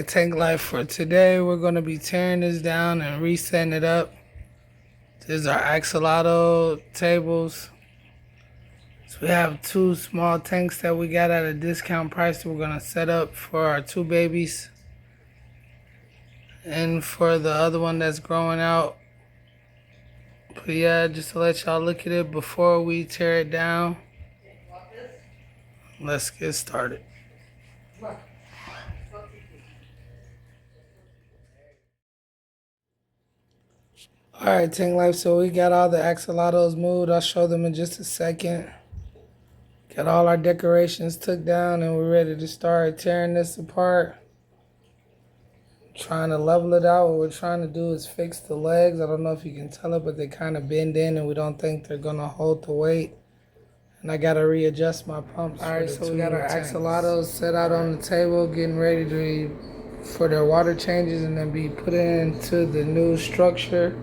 Alright, tank life for today. We're going to be tearing this down and resetting it up. This is our Axolotl tables. So we have two small tanks that we got at a discount price that we're going to set up for our two babies. And for the other one that's growing out. But yeah, just to let y'all look at it before we tear it down. Let's get started. Alright, tank life, so we got all the axolotls moved. I'll show them in just a second. Got all our decorations took down and we're ready to start tearing this apart. Trying to level it out. What we're trying to do is fix the legs. I don't know if you can tell it, but they kind of bend in and we don't think they're going to hold the weight. And I got to readjust my pumps. Alright, so we got our axolotls set out on the table, getting ready for their water changes and then be put into the new structure.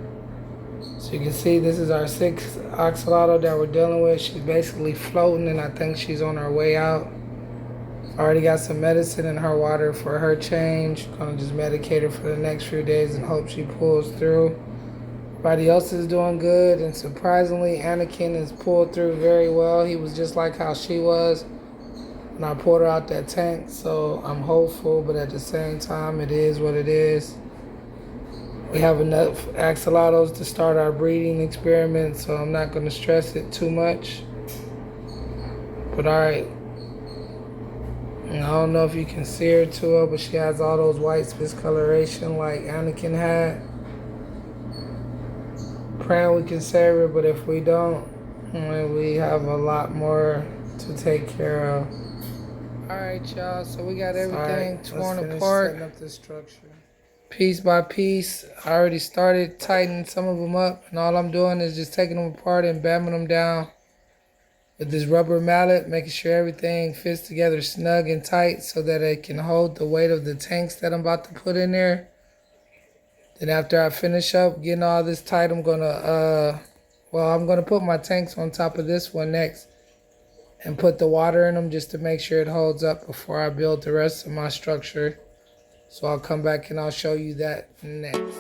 So you can see this is our 6th axolotl that we're dealing with. She's basically floating and I think she's on her way out. Already got some medicine in her water for her change. Gonna just medicate her for the next few days and hope she pulls through. Everybody else is doing good, and surprisingly Anakin has pulled through very well. He was just like how she was when I pulled her out that tank, so I'm hopeful, but at the same time it is what it is. We have enough axolotls to start our breeding experiment, so I'm not going to stress it too much. But alright. I don't know if you can see her too well, but she has all those white discoloration like Anakin had. Praying we can save her, but if we don't, we have a lot more to take care of. Alright, y'all, so we got everything torn apart. Setting up this structure. Piece by piece. I already started tightening some of them up, and all I'm doing is just taking them apart and bamming them down with this rubber mallet, making sure everything fits together snug and tight so that it can hold the weight of the tanks that I'm about to put in there. Then after I finish up getting all this tight, I'm gonna put my tanks on top of this one next and put the water in them just to make sure it holds up before I build the rest of my structure. So I'll come back and I'll show you that next.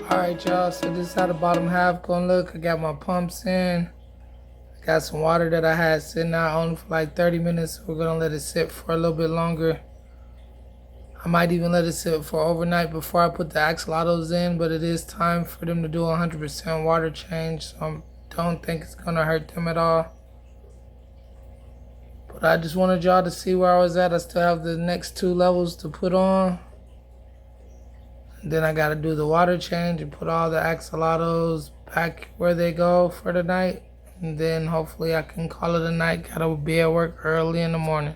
Alright, y'all, so this is how the bottom half gonna look. I got my pumps in. I got some water that I had sitting out only for like 30 minutes. We're gonna let it sit for a little bit longer. I might even let it sit for overnight before I put the axolotls in, but it is time for them to do 100% water change, so I don't think it's gonna hurt them at all. But I just wanted y'all to see where I was at. I still have the next 2 levels to put on. And then I got to do the water change and put all the axolotls back where they go for the night. And then hopefully I can call it a night. Got to be at work early in the morning.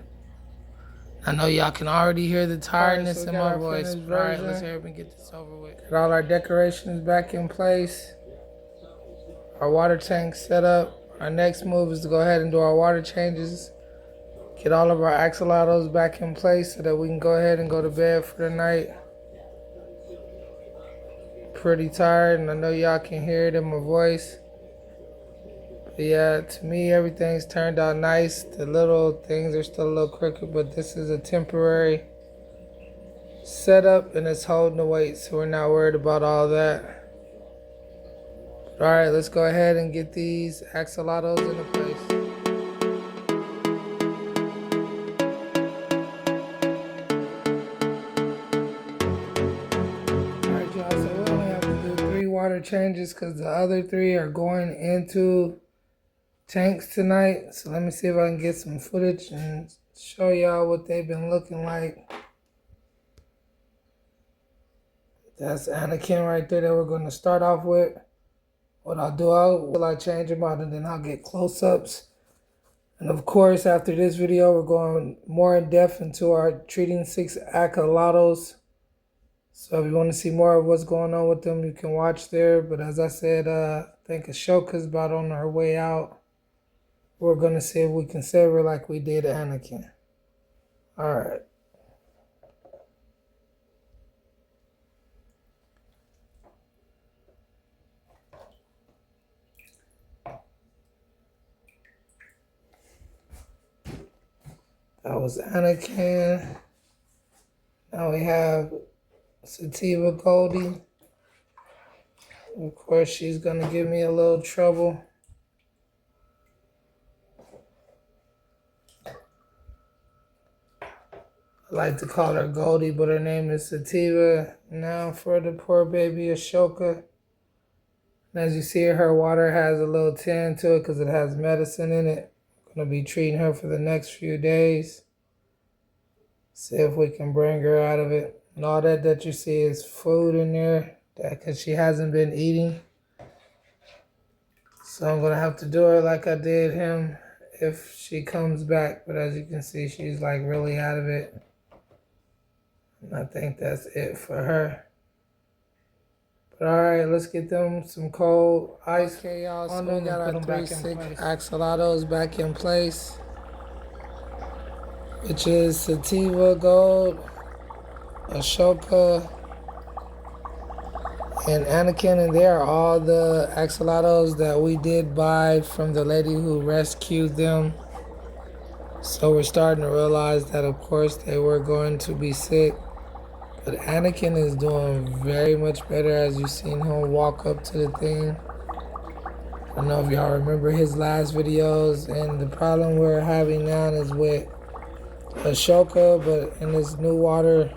I know y'all can already hear the tiredness in my voice. Alright, let's hurry up and get this over with. Got all our decorations back in place. Our water tank set up. Our next move is to go ahead and do our water changes. Get all of our axolotls back in place so that we can go ahead and go to bed for the night. Pretty tired, and I know y'all can hear it in my voice. But yeah, to me, everything's turned out nice. The little things are still a little crooked, but this is a temporary setup, and it's holding the weight, so we're not worried about all that. Alright, let's go ahead and get these axolotls into place. Water changes because the other 3 are going into tanks tonight. So let me see if I can get some footage and show y'all what they've been looking like. That's Anakin right there that we're going to start off with. What I'll do, I'll change them out and then I'll get close-ups. And of course, after this video, we're going more in depth into our treating 6 axolotls. So if you want to see more of what's going on with them, you can watch there. But as I said, I think Ashoka's about on her way out. We're going to see if we can save her like we did Anakin. Alright. That was Anakin. Now we have Sativa Goldie. Of course, she's gonna give me a little trouble. I like to call her Goldie, but her name is Sativa. Now for the poor baby Ashoka. And as you see, her water has a little tin to it because it has medicine in it. I'm gonna be treating her for the next few days. See if we can bring her out of it. And all that you see is food in there because she hasn't been eating. So I'm gonna have to do her like I did him if she comes back. But as you can see, she's like really out of it. And I think that's it for her. But all right, let's get them some cold ice. Okay, y'all, so we got our 3 sick axolotls back in place, which is Sativa Gold, Ashoka, and Anakin, and they are all the axolotls that we did buy from the lady who rescued them. So we're starting to realize that, of course, they were going to be sick. But Anakin is doing very much better, as you've seen him walk up to the thing. I don't know if y'all remember his last videos, and the problem we're having now is with Ashoka, but in this new water,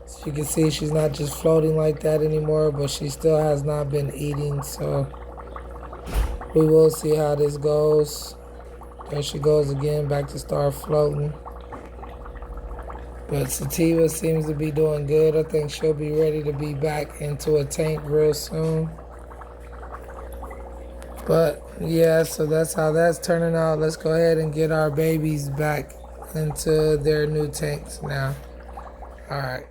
as you can see, she's not just floating like that anymore, but she still has not been eating, so we will see how this goes. There she goes again, back to start floating. But Sativa seems to be doing good. I think she'll be ready to be back into a tank real soon. But yeah, so that's how that's turning out. Let's go ahead and get our babies back into their new tanks now. Alright,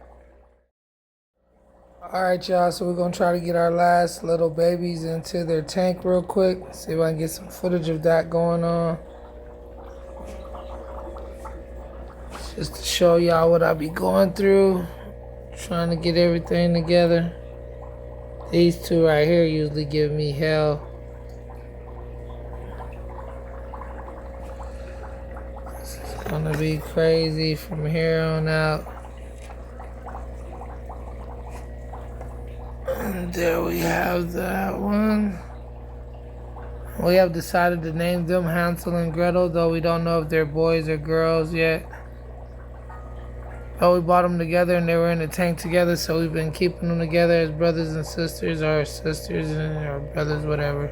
y'all, so we're going to try to get our last little babies into their tank real quick. See if I can get some footage of that going on. Just to show y'all what I be going through, trying to get everything together. These two right here usually give me hell. This is gonna be crazy from here on out. And there we have that one. We have decided to name them Hansel and Gretel, though we don't know if they're boys or girls yet. But we bought them together and they were in the tank together, so we've been keeping them together as brothers and sisters, or sisters and brothers, whatever.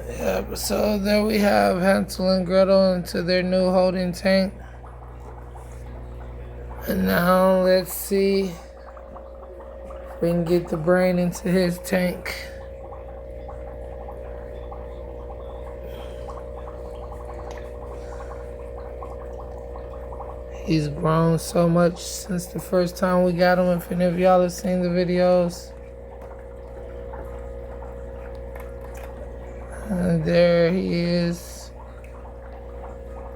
Yeah, so there we have Hansel and Gretel into their new holding tank. And now let's see if we can get the brain into his tank. He's grown so much since the first time we got him, if any of y'all have seen the videos. And there he is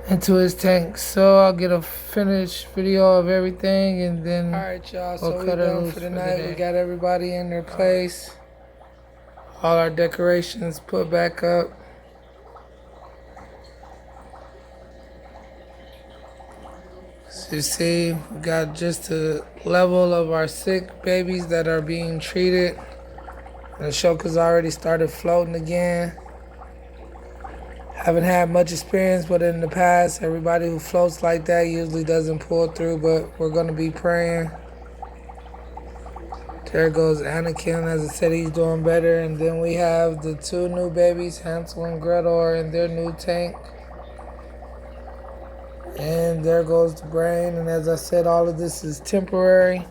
into his tank. So I'll get a finished video of everything, and then alright, y'all, so we're done for the night. We got everybody in their place, all our decorations put back up. So you see, we got just a level of our sick babies that are being treated. And Ashoka's already started floating again. Haven't had much experience, but in the past, everybody who floats like that usually doesn't pull through, but we're going to be praying. There goes Anakin. As I said, he's doing better. And then we have the 2 new babies, Hansel and Gretel, are in their new tank. And there goes the brain. And as I said, all of this is temporary,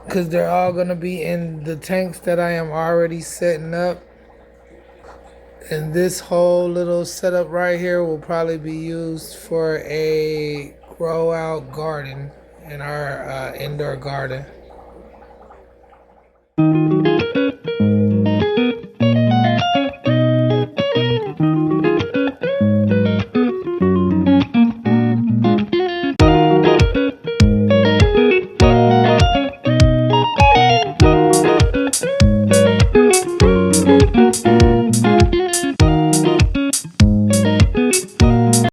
because they're all going to be in the tanks that I am already setting up. And this whole little setup right here will probably be used for a grow out garden in our indoor garden.